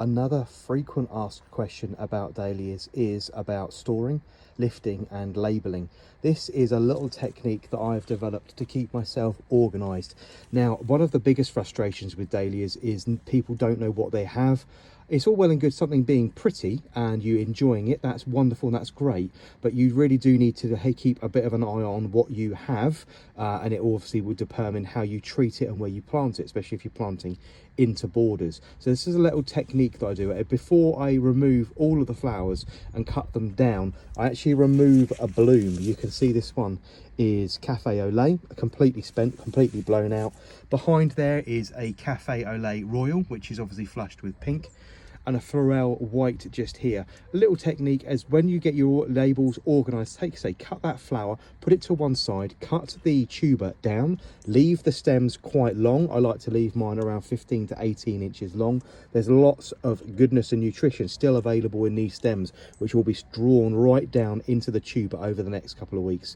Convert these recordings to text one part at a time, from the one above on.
Another frequent asked question about dahlias is about storing, lifting and labelling. This is a little technique that I've developed to keep myself organised. Now, one of the biggest frustrations with dahlias is people don't know what they have. It's all well and good something being pretty and you enjoying it, that's wonderful and that's great, but you really do need to keep a bit of an eye on what you have, and it obviously will determine how you treat it and where you plant it, especially if you're planting into borders. So this is a little technique that I do. Before I remove all of the flowers and cut them down, I actually remove a bloom. You can see this one is Cafe au lait, completely spent, completely blown out. Behind there is a Cafe au lait Royal, which is obviously flushed with pink, and a Florel white just here. A little technique is when you get your labels organised, cut that flower, put it to one side, cut the tuber down, leave the stems quite long. I like to leave mine around 15 to 18 inches long. There's lots of goodness and nutrition still available in these stems, which will be drawn right down into the tuber over the next couple of weeks.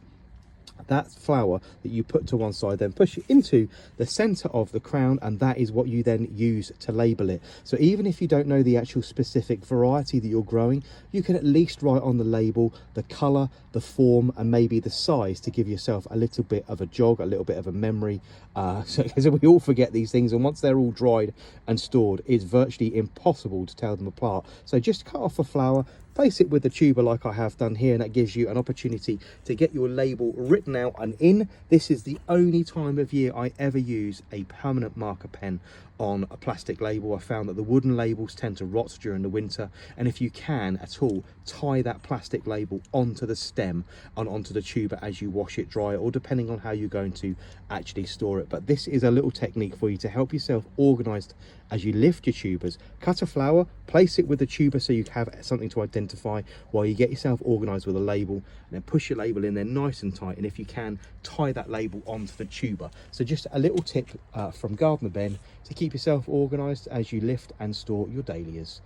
That flower that you put to one side, then push it into the center of the crown, and that is what you then use to label it. So even if you don't know the actual specific variety that you're growing, you can at least write on the label the color, the form, and maybe the size to give yourself a little bit of a jog, a little bit of a memory, because we all forget these things, and once they're all dried and stored, it's virtually impossible to tell them apart. So just cut off a flower, place it with the tuber like I have done here, and that gives you an opportunity to get your label written out and in. This is the only time of year I ever use a permanent marker pen on a plastic label. I found that the wooden labels tend to rot during the winter, and if you can at all, tie that plastic label onto the stem and onto the tuber as you wash it dry, or depending on how you're going to actually store it. But this is a little technique for you to help yourself organised as you lift your tubers. Cut a flower, place it with the tuber so you have something to identify while you get yourself organised with a label, and then push your label in there nice and tight, and if you can, tie that label onto the tuber. So just a little tip from Gardener Ben to keep yourself organised as you lift and store your dahlias.